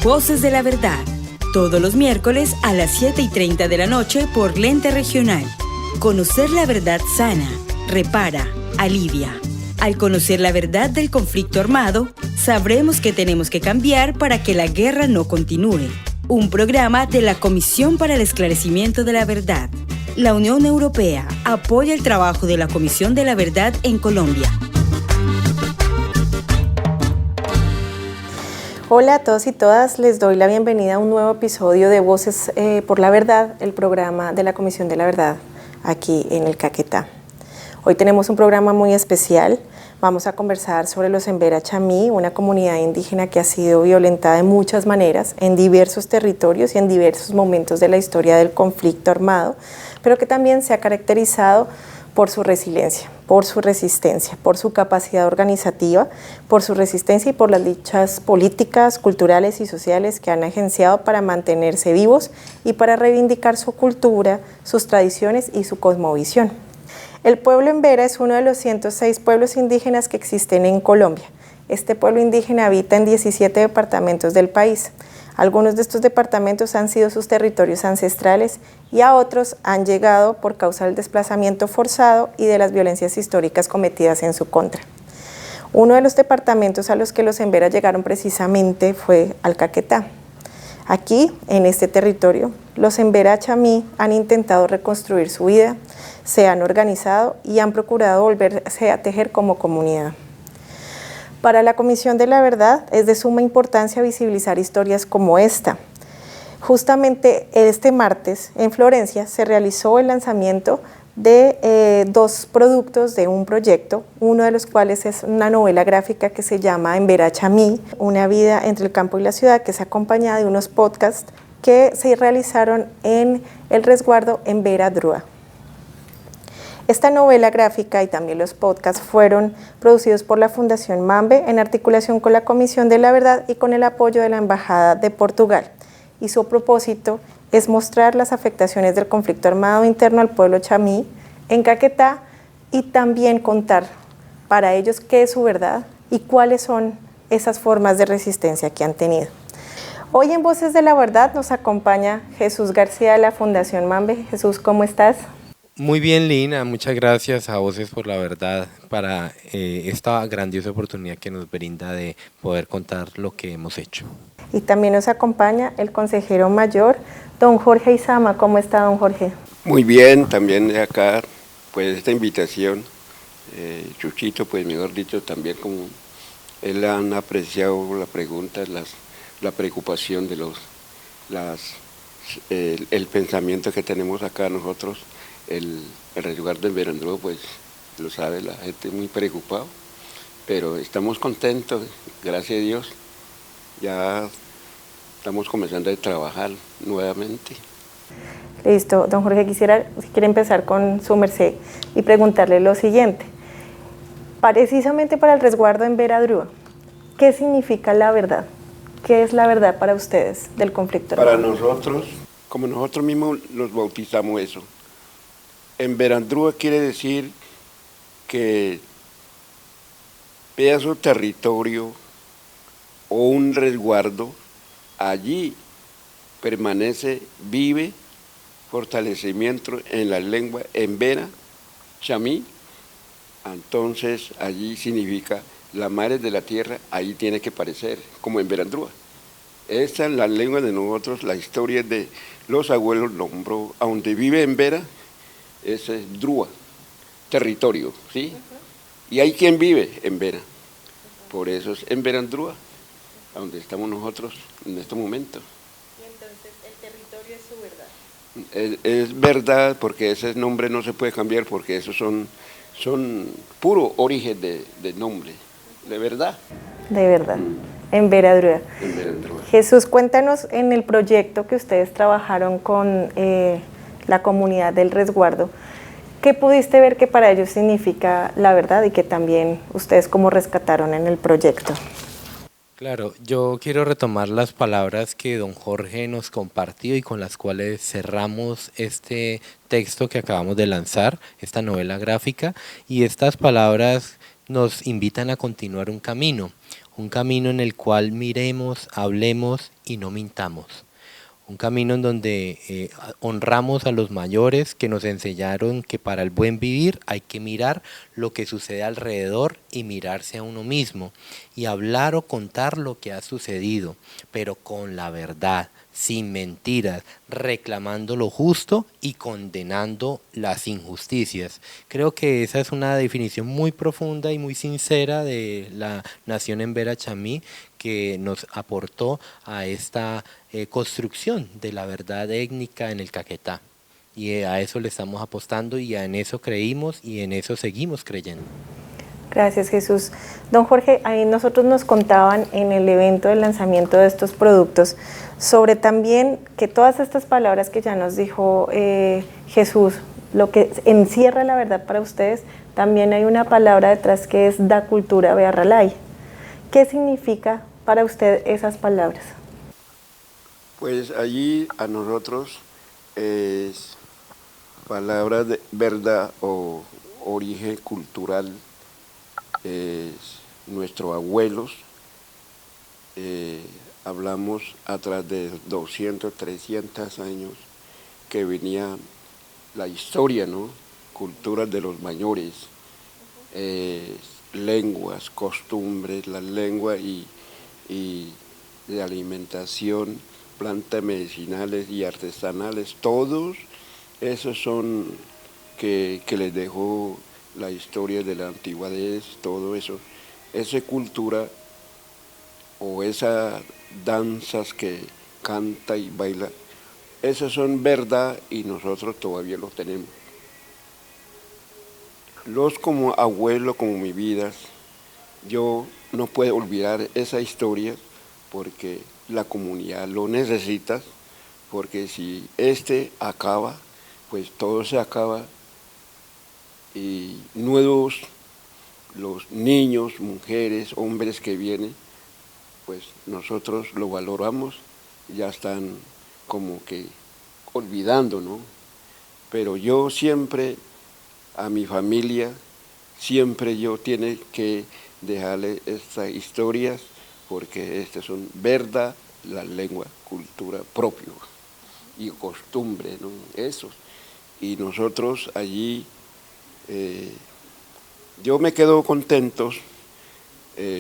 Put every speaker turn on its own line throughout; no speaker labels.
Voces de la Verdad, todos los miércoles a las 7:30 de la noche por Lente Regional. Conocer la verdad sana, repara, alivia. Al conocer la verdad del conflicto armado, sabremos que tenemos que cambiar para que la guerra no continúe. Un programa de la Comisión para el Esclarecimiento de la Verdad. La Unión Europea apoya el trabajo de la Comisión de la Verdad en Colombia.
Hola a todos y todas, les doy la bienvenida a un nuevo episodio de Voces por la Verdad, el programa de la Comisión de la Verdad aquí en el Caquetá. Hoy tenemos un programa muy especial. Vamos a conversar sobre los Embera Chamí, una comunidad indígena que ha sido violentada de muchas maneras en diversos territorios y en diversos momentos de la historia del conflicto armado, pero que también se ha caracterizado por su resiliencia, por su resistencia, por su capacidad organizativa, por su resistencia y por las luchas políticas, culturales y sociales que han agenciado para mantenerse vivos y para reivindicar su cultura, sus tradiciones y su cosmovisión. El pueblo Embera es uno de los 106 pueblos indígenas que existen en Colombia. Este pueblo indígena habita en 17 departamentos del país. Algunos de estos departamentos han sido sus territorios ancestrales y a otros han llegado por causa del desplazamiento forzado y de las violencias históricas cometidas en su contra. Uno de los departamentos a los que los Embera llegaron precisamente fue al Caquetá. Aquí, en este territorio, los Embera Chamí han intentado reconstruir su vida, se han organizado y han procurado volverse a tejer como comunidad. Para la Comisión de la Verdad es de suma importancia visibilizar historias como esta. Justamente este martes en Florencia se realizó el lanzamiento de dos productos de un proyecto, uno de los cuales es una novela gráfica que se llama Embera Chamí, una vida entre el campo y la ciudad, que es acompañada de unos podcasts que se realizaron en el resguardo Embera Drua. Esta novela gráfica y también los podcasts fueron producidos por la Fundación Mambe en articulación con la Comisión de la Verdad y con el apoyo de la Embajada de Portugal. Y su propósito es mostrar las afectaciones del conflicto armado interno al pueblo chamí en Caquetá y también contar para ellos qué es su verdad y cuáles son esas formas de resistencia que han tenido. Hoy en Voces de la Verdad nos acompaña Jesús García de la Fundación Mambe. Jesús, ¿cómo estás?
Muy bien, Lina, muchas gracias a Voces por la Verdad para esta grandiosa oportunidad que nos brinda de poder contar lo que hemos hecho.
Y también nos acompaña el consejero mayor, don Jorge Izama. ¿Cómo está, don Jorge?
Muy bien, también de acá, pues esta invitación, Chuchito, pues mejor dicho, también como él han apreciado la pregunta, la preocupación de el pensamiento que tenemos acá nosotros. El resguardo en Embera Drua, pues lo sabe la gente, muy preocupado, pero estamos contentos, gracias a Dios, ya estamos comenzando a trabajar nuevamente.
Listo, don Jorge, si quiere empezar con su merced y preguntarle lo siguiente. Precisamente para el resguardo en Embera Drua, ¿qué significa la verdad? ¿Qué es la verdad para ustedes del conflicto armado?
Para nosotros, como nosotros mismos nos bautizamos eso, Embera Drua quiere decir que pedazo de territorio o un resguardo, allí permanece, vive, fortalecimiento en la lengua Embera Chamí, entonces allí significa la madre de la tierra, ahí tiene que parecer, como Embera Drua. Esta es la lengua de nosotros, la historia de los abuelos nombró, a donde vive Embera, ese es Drua, territorio, ¿sí? Y hay quien vive en Embera, por eso es Embera Drua, a donde estamos nosotros en estos momentos.
Y entonces el territorio es su verdad.
Es verdad, porque ese nombre no se puede cambiar, porque esos son puro origen de nombre, de verdad.
De verdad, Embera Drua.
Embera Drua.
Jesús, cuéntanos en el proyecto que ustedes trabajaron con la comunidad del resguardo, ¿qué pudiste ver que para ellos significa la verdad y que también ustedes cómo rescataron en el proyecto?
Claro, yo quiero retomar las palabras que don Jorge nos compartió y con las cuales cerramos este texto que acabamos de lanzar, esta novela gráfica, y estas palabras nos invitan a continuar un camino. un camino en el cual miremos, hablemos y no mintamos. Un camino en donde honramos a los mayores que nos enseñaron que para el buen vivir hay que mirar lo que sucede alrededor y mirarse a uno mismo y hablar o contar lo que ha sucedido, pero con la verdad, sin mentiras, reclamando lo justo y condenando las injusticias. Creo que esa es una definición muy profunda y muy sincera de la nación Embera Chamí, que nos aportó a esta construcción de la verdad étnica en el Caquetá. Y a eso le estamos apostando y en eso creímos y en eso seguimos creyendo.
Gracias, Jesús. Don Jorge, ahí nosotros nos contaban en el evento del lanzamiento de estos productos sobre también que todas estas palabras que ya nos dijo Jesús, lo que encierra la verdad para ustedes, también hay una palabra detrás que es da cultura bearralay. ¿Qué significa para usted esas palabras?
Pues allí a nosotros es palabra de verdad o origen cultural, es nuestros abuelos, hablamos atrás de 200, 300 años que venía la historia, ¿no? Culturas de los mayores, lenguas, costumbres, la lengua y de alimentación, plantas medicinales y artesanales, todos esos son que les dejó la historia de la antigüedad, todo eso, esa cultura o esas danzas que canta y baila, esas son verdad y nosotros todavía los tenemos. Los como abuelo, como mi vida, yo no puedo olvidar esa historia porque la comunidad lo necesita, porque si acaba, pues todo se acaba y nuevos, los niños, mujeres, hombres que vienen, pues nosotros lo valoramos, ya están como que olvidando, ¿no? Pero yo siempre, a mi familia, siempre yo tiene que dejarle estas historias, porque estas son verdad, la lengua, cultura propia y costumbre, ¿no? Eso. Y nosotros allí, yo me quedo contento,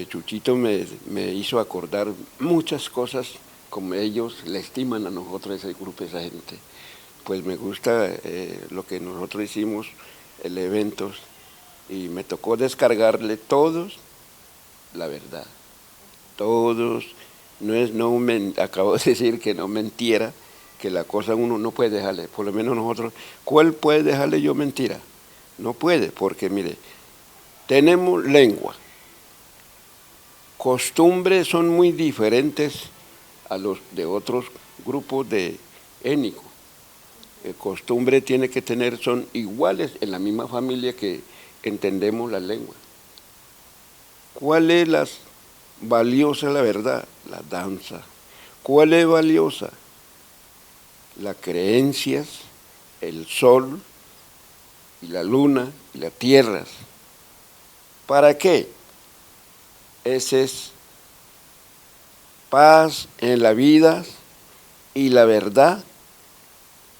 Chuchito me hizo acordar muchas cosas, como ellos le estiman a nosotros ese grupo, esa gente. Pues me gusta lo que nosotros hicimos, el evento, y me tocó descargarle todos la verdad. Todos, acabo de decir que no mentiera, que la cosa uno no puede dejarle, por lo menos nosotros, ¿cuál puede dejarle yo mentira? No puede, porque mire, tenemos lengua, costumbres son muy diferentes a los de otros grupos de étnicos. Costumbre tiene que tener, son iguales en la misma familia que entendemos la lengua. ¿Cuál es valiosa la verdad? La danza. ¿Cuál es valiosa? Las creencias, el sol y la luna y las tierras. ¿Para qué? Ese es paz en la vida y la verdad.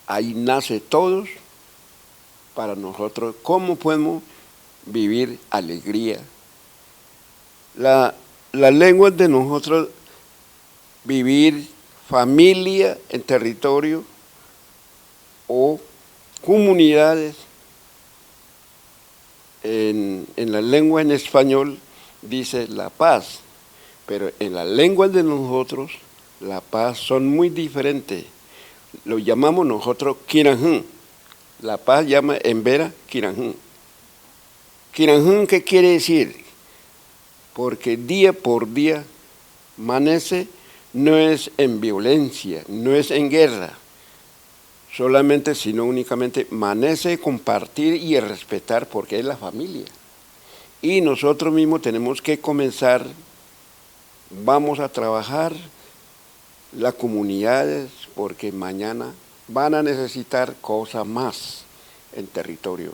Ahí nace todos para nosotros. ¿Cómo podemos vivir alegría? La lengua de nosotros, vivir familia en territorio o comunidades. En la lengua en español dice la paz, pero en la lengua de nosotros la paz son muy diferentes. Lo llamamos nosotros Kiranjún. La paz llama Embera Kiranjún. Kiranjún, ¿qué quiere decir? Porque día por día amanece, no es en violencia, no es en guerra, solamente, sino únicamente amanece compartir y respetar, porque es la familia. Y nosotros mismos tenemos que comenzar, vamos a trabajar las comunidades, porque mañana van a necesitar cosas más en territorio.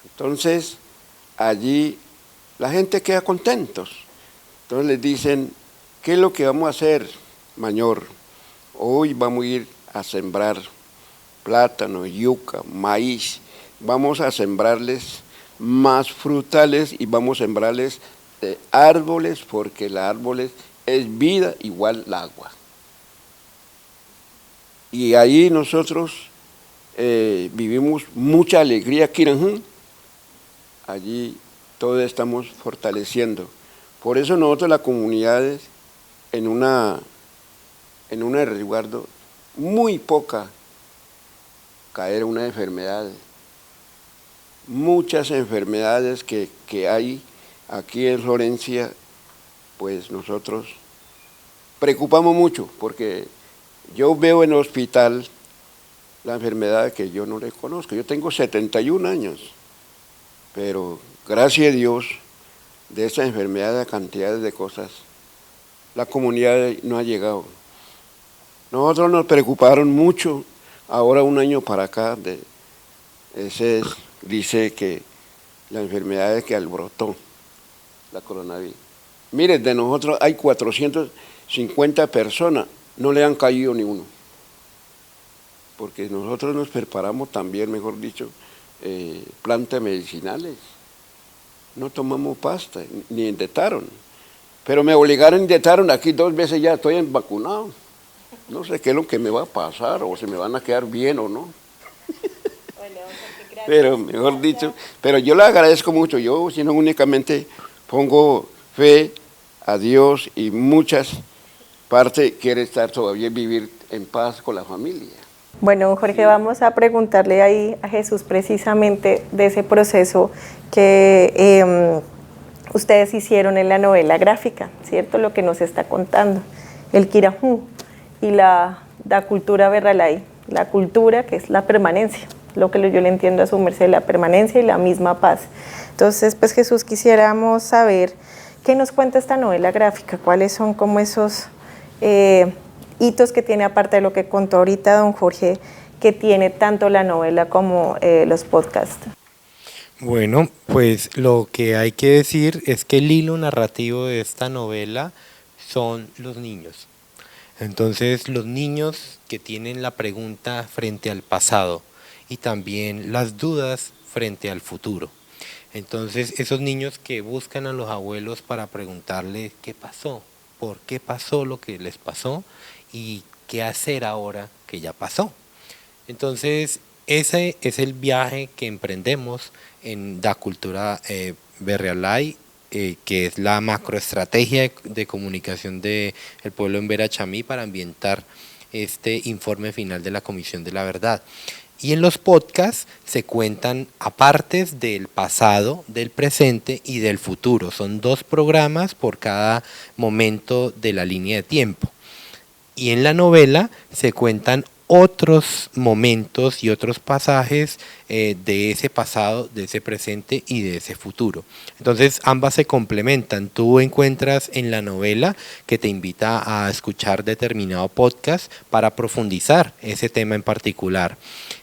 Entonces, allí la gente queda contentos, Entonces les dicen, ¿qué es lo que vamos a hacer, mayor? Hoy vamos a ir a sembrar plátano, yuca, maíz, vamos a sembrarles más frutales y vamos a sembrarles árboles, porque los árboles es vida igual el agua. Y ahí nosotros vivimos mucha alegría aquí en Aranjuez. Allí todos estamos fortaleciendo. Por eso nosotros las comunidades en una resguardo muy poca caer en una enfermedad. Muchas enfermedades que hay aquí en Florencia, pues nosotros preocupamos mucho, porque yo veo en el hospital la enfermedad que yo no le conozco. Yo tengo 71 años, pero gracias a Dios, de esa enfermedad, de cantidades de cosas, la comunidad no ha llegado. Nosotros nos preocuparon mucho, ahora un año para acá, dice que la enfermedad que alborotó, la coronavirus. Mire, de nosotros hay 450 personas, no le han caído ni uno, porque nosotros nos preparamos también, mejor dicho, plantas medicinales. No tomamos pasta, ni inyectaron. Pero me obligaron a inyectaron aquí 2 veces ya, estoy vacunado. No sé qué es lo que me va a pasar, o si me van a quedar bien o no. Pero mejor dicho, pero yo le agradezco mucho, yo sino únicamente pongo fe a Dios y muchas partes quiere estar todavía vivir en paz con la familia.
Bueno, Jorge, vamos a preguntarle ahí a Jesús precisamente de ese proceso que ustedes hicieron en la novela gráfica, ¿cierto? Lo que nos está contando, el Quirajú y la cultura Berralay, la cultura que es la permanencia, lo que yo le entiendo a su merced, la permanencia y la misma paz. Entonces, pues Jesús, quisiéramos saber qué nos cuenta esta novela gráfica, cuáles son como esos hitos que tiene, aparte de lo que contó ahorita don Jorge, que tiene tanto la novela como los podcasts.
Bueno, pues lo que hay que decir es que el hilo narrativo de esta novela son los niños. Entonces, los niños que tienen la pregunta frente al pasado y también las dudas frente al futuro. Entonces, esos niños que buscan a los abuelos para preguntarles qué pasó, por qué pasó lo que les pasó y qué hacer ahora que ya pasó. Entonces, ese es el viaje que emprendemos en Da Cultura Berralay, que es la macroestrategia de comunicación del pueblo en Verachamí para ambientar este informe final de la Comisión de la Verdad. Y en los podcasts se cuentan apartes del pasado, del presente y del futuro. Son 2 programas por cada momento de la línea de tiempo. Y en la novela se cuentan otros momentos y otros pasajes de ese pasado, de ese presente y de ese futuro. Entonces ambas se complementan. Tú encuentras en la novela que te invita a escuchar determinado podcast para profundizar ese tema en particular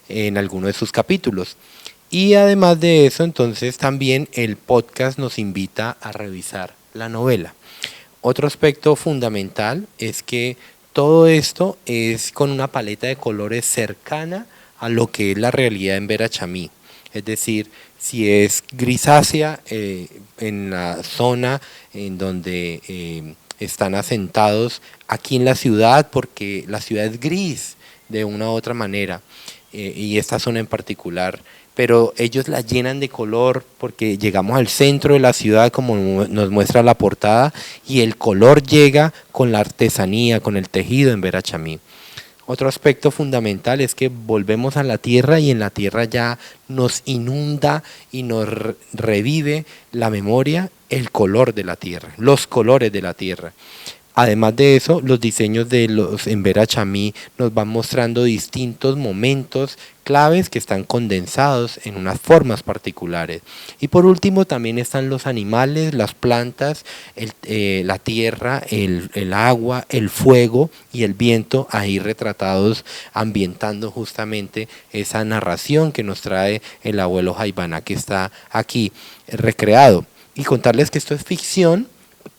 en alguno de sus capítulos. Y además de eso, entonces también el podcast nos invita a revisar la novela. Otro aspecto fundamental es que todo esto es con una paleta de colores cercana a lo que es la realidad en Verachamí. Es decir, si es grisácea en la zona en donde están asentados aquí en la ciudad, porque la ciudad es gris de una u otra manera, y esta zona en particular, pero ellos la llenan de color porque llegamos al centro de la ciudad, como nos muestra la portada, y el color llega con la artesanía, con el tejido en Verachamí. Otro aspecto fundamental es que volvemos a la tierra y en la tierra ya nos inunda y nos revive la memoria, el color de la tierra, los colores de la tierra. Además de eso, los diseños de los en Verachamí nos van mostrando distintos momentos claves que están condensados en unas formas particulares. Y por último también están los animales, las plantas, la tierra, el agua, el fuego y el viento ahí retratados, ambientando justamente esa narración que nos trae el abuelo Jaivana, que está aquí recreado. Y contarles que esto es ficción,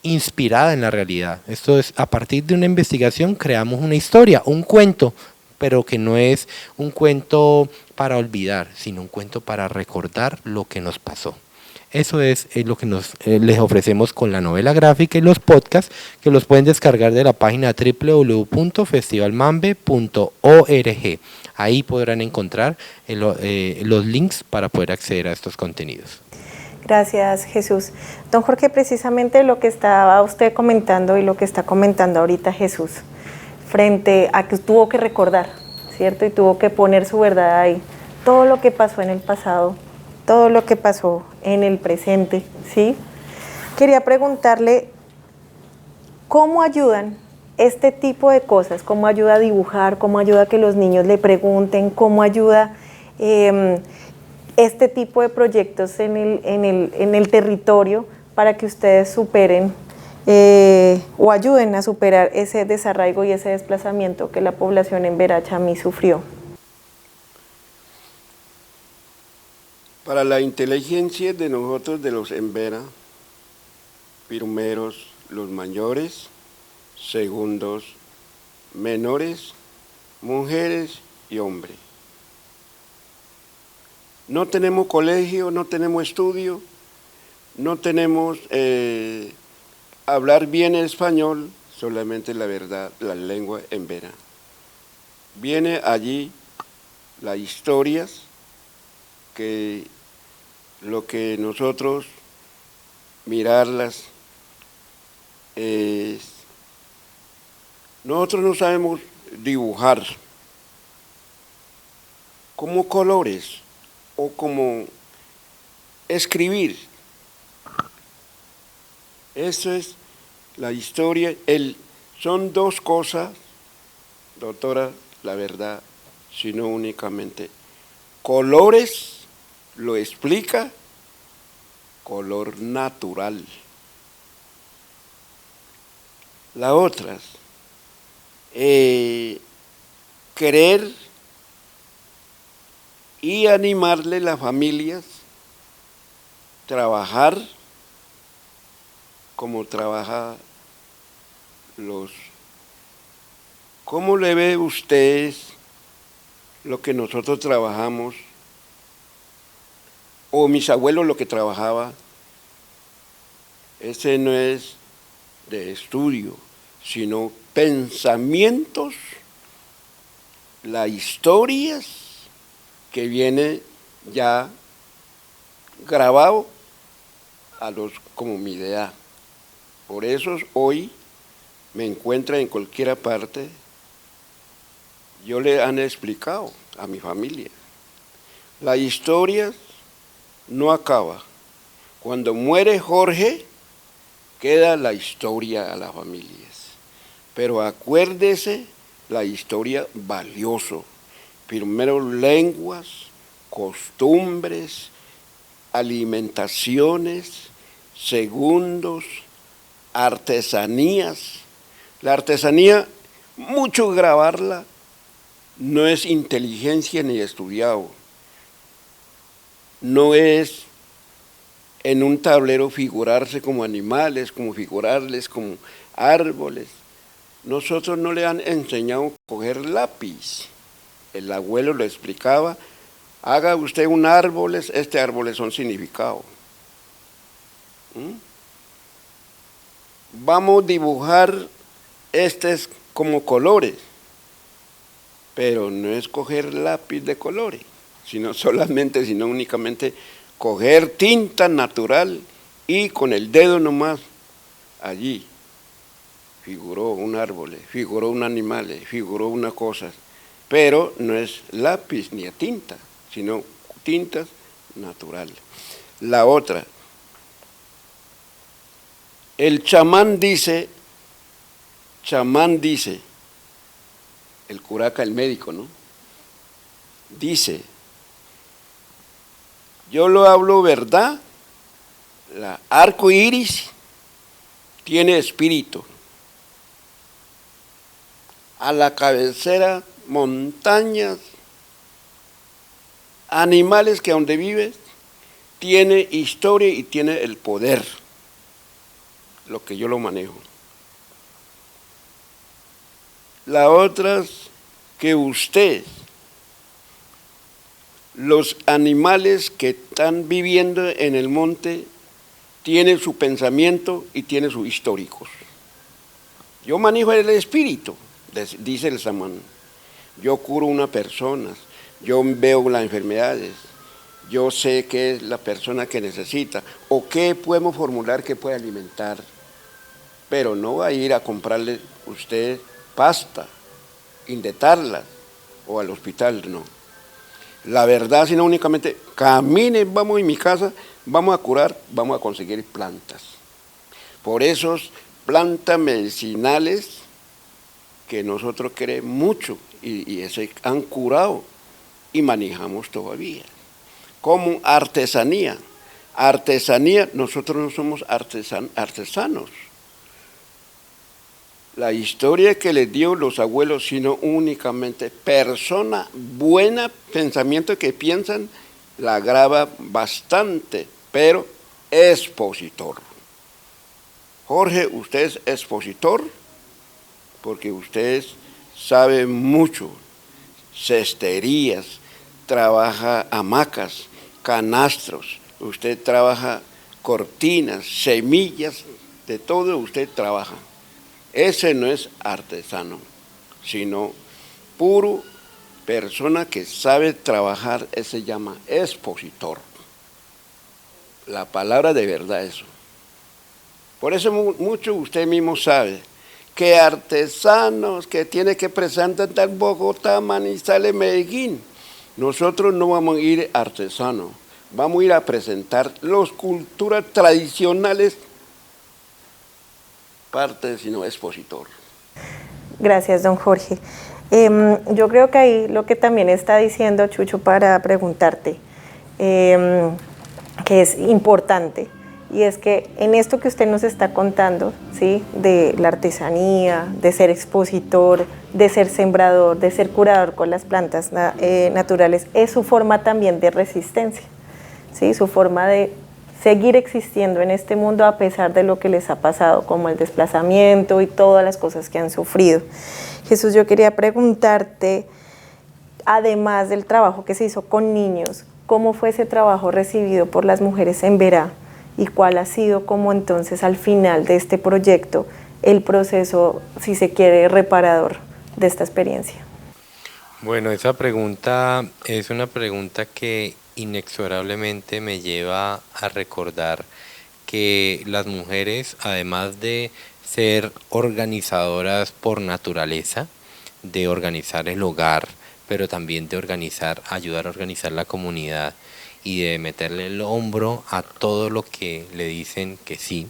inspirada en la realidad. Esto es, a partir de una investigación creamos una historia, un cuento, pero que no es un cuento para olvidar, sino un cuento para recordar lo que nos pasó. Eso es lo que les ofrecemos con la novela gráfica y los podcasts, que los pueden descargar de la página www.festivalmambe.org. Ahí podrán encontrar los links para poder acceder a estos contenidos.
Gracias, Jesús. Don Jorge, precisamente lo que estaba usted comentando y lo que está comentando ahorita Jesús, frente a que tuvo que recordar, ¿cierto? Y tuvo que poner su verdad ahí. Todo lo que pasó en el pasado, todo lo que pasó en el presente, ¿sí? Quería preguntarle, ¿cómo ayudan este tipo de cosas? ¿Cómo ayuda a dibujar? ¿Cómo ayuda a que los niños le pregunten? ¿Cómo ayuda este tipo de proyectos en el territorio para que ustedes superen o ayuden a superar ese desarraigo y ese desplazamiento que la población en Verachamí sufrió?
Para la inteligencia de nosotros, de los Embera, primeros los mayores, segundos menores, mujeres y hombres. No tenemos colegio, no tenemos estudio, no tenemos hablar bien el español, solamente la verdad, la lengua Embera. Viene allí las historias, que lo que nosotros mirarlas es, nosotros no sabemos dibujar como colores o como escribir. Eso es la historia, son dos cosas, doctora, la verdad, sino únicamente colores. Lo explica color natural. La otra, querer y animarle a las familias, trabajar como trabaja ¿Cómo le ve usted lo que nosotros trabajamos? O mis abuelos lo que trabajaba, ese no es de estudio, sino pensamientos, las historias que viene ya grabado como mi idea. Por eso hoy me encuentra en cualquier parte, yo le han explicado a mi familia, las historias no acaba. Cuando muere Jorge, queda la historia a las familias. Pero acuérdese la historia valioso. Primero lenguas, costumbres, alimentaciones, segundos, artesanías. La artesanía, mucho grabarla, no es inteligencia ni estudiado. No es en un tablero figurarse como animales, como figurarles como árboles. Nosotros no le han enseñado a coger lápiz. El abuelo lo explicaba, haga usted un árbol, este árbol son significado. Vamos a dibujar estos como colores, pero no es coger lápiz de colores, sino únicamente coger tinta natural y con el dedo nomás allí figuró un árbol, figuró un animal, figuró una cosa, pero no es lápiz ni tinta, sino tintas naturales. La otra, el chamán dice, el curaca, el médico, ¿no? Dice, yo lo hablo verdad, la arco iris tiene espíritu. A la cabecera, montañas, animales que donde vive, tiene historia y tiene el poder. lo que yo lo manejo. La otra es que usted, los animales que están viviendo en el monte, tienen su pensamiento y tienen sus históricos. Yo manejo el espíritu, dice el samán. Yo curo una persona, yo veo las enfermedades, yo sé qué es la persona que necesita o qué podemos formular que puede alimentar. Pero no va a ir a comprarle usted pasta, inyectarla o al hospital, no. La verdad, sino únicamente camine, vamos en mi casa, vamos a curar, vamos a conseguir plantas. Por esos plantas medicinales que nosotros queremos mucho y se han curado y manejamos todavía. Como artesanía. Artesanía, nosotros no somos artesanos. La historia que les dio los abuelos, sino únicamente persona buena, pensamiento que piensan, la graba bastante, pero expositor. Jorge, usted es expositor porque usted sabe mucho, cesterías, trabaja hamacas, canastros, usted trabaja cortinas, semillas, de todo usted trabaja. Ese no es artesano, sino puro persona que sabe trabajar, ese se llama expositor. La palabra de verdad eso. Por eso mucho usted mismo sabe que artesanos que tiene que presentar Bogotá, Manizales, Medellín, nosotros no vamos a ir artesanos, vamos a ir a presentar las culturas tradicionales, parte sino expositor.
Gracias, don Jorge. Yo creo que ahí lo que también está diciendo Chucho para preguntarte, que es importante, y es que en esto que usted nos está contando, ¿sí?, de la artesanía, de ser expositor, de ser sembrador, de ser curador con las plantas naturales, es su forma también de resistencia, ¿sí?, su forma de seguir existiendo en este mundo a pesar de lo que les ha pasado, como el desplazamiento y todas las cosas que han sufrido. Jesús, yo quería preguntarte, además del trabajo que se hizo con niños, ¿cómo fue ese trabajo recibido por las mujeres en Verá? ¿Y cuál ha sido como entonces al final de este proyecto el proceso, si se quiere, reparador de esta experiencia?
Bueno, esa pregunta es una pregunta que inexorablemente me lleva a recordar que las mujeres, además de ser organizadoras por naturaleza, de organizar el hogar, pero también de ayudar a organizar la comunidad y de meterle el hombro a todo lo que le dicen que sí,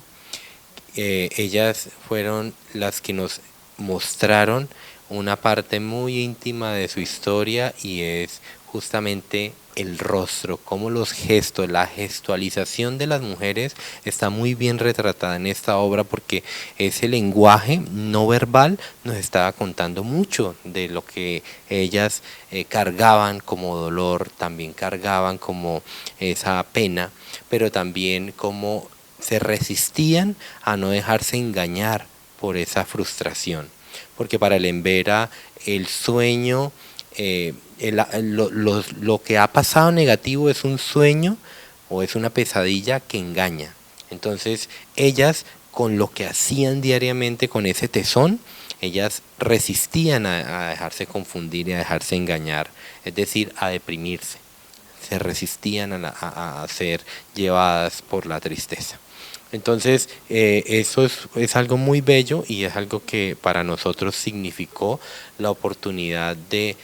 ellas fueron las que nos mostraron una parte muy íntima de su historia, y es justamente el rostro, cómo los gestos, la gestualización de las mujeres está muy bien retratada en esta obra, porque ese lenguaje no verbal nos estaba contando mucho de lo que ellas cargaban como dolor, también cargaban como esa pena, pero también como se resistían a no dejarse engañar por esa frustración, porque para el Embera el sueño, lo que ha pasado negativo es un sueño o es una pesadilla que engaña. Entonces ellas, con lo que hacían diariamente, con ese tesón, ellas resistían a dejarse confundir y a dejarse engañar, es decir, a deprimirse, se resistían a ser llevadas por la tristeza. Entonces eso es algo muy bello, y es algo que para nosotros significó la oportunidad de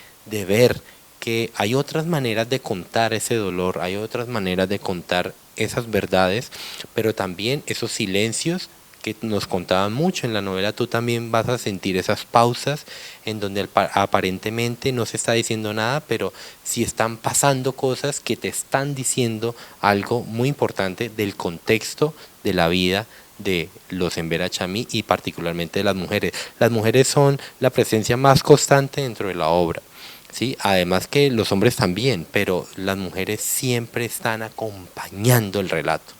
ver que hay otras maneras de contar ese dolor, hay otras maneras de contar esas verdades, pero también esos silencios que nos contaban mucho en la novela. Tú también vas a sentir esas pausas en donde aparentemente no se está diciendo nada, pero sí están pasando cosas que te están diciendo algo muy importante del contexto de la vida de los Embera Chamí, y particularmente de las mujeres. Las mujeres son la presencia más constante dentro de la obra, ¿sí? Además que los hombres también, pero las mujeres siempre están acompañando el relato,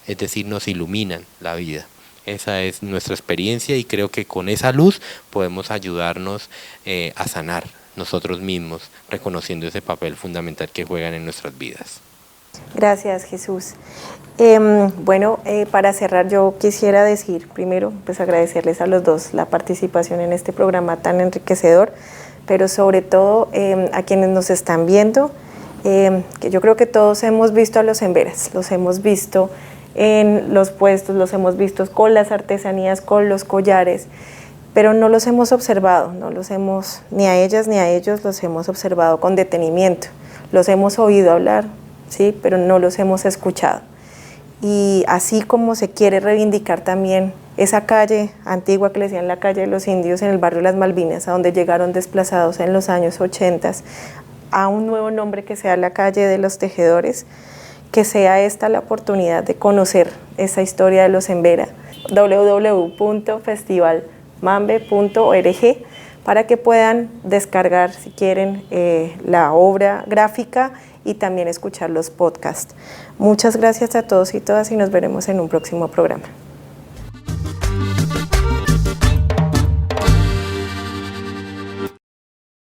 es decir, nos iluminan la vida. Esa es nuestra experiencia y creo que con esa luz podemos ayudarnos a sanar nosotros mismos, reconociendo ese papel fundamental que juegan en nuestras vidas.
Gracias, Jesús. Para cerrar yo quisiera decir primero, pues agradecerles a los dos la participación en este programa tan enriquecedor, pero sobre todo a quienes nos están viendo, que yo creo que todos hemos visto a los emberas, los hemos visto en los puestos, los hemos visto con las artesanías, con los collares, pero no los hemos observado, ni a ellas ni a ellos los hemos observado con detenimiento, los hemos oído hablar, sí, pero no los hemos escuchado. Y así como se quiere reivindicar también esa calle antigua que le decían la calle de los indios en el barrio Las Malvinas, a donde llegaron desplazados en los años 80, a un nuevo nombre que sea la calle de los tejedores, que sea esta la oportunidad de conocer esa historia de los embera, www.festivalmambe.org, para que puedan descargar, si quieren, la obra gráfica y también escuchar los podcasts. Muchas gracias a todos y todas y nos veremos en un próximo programa.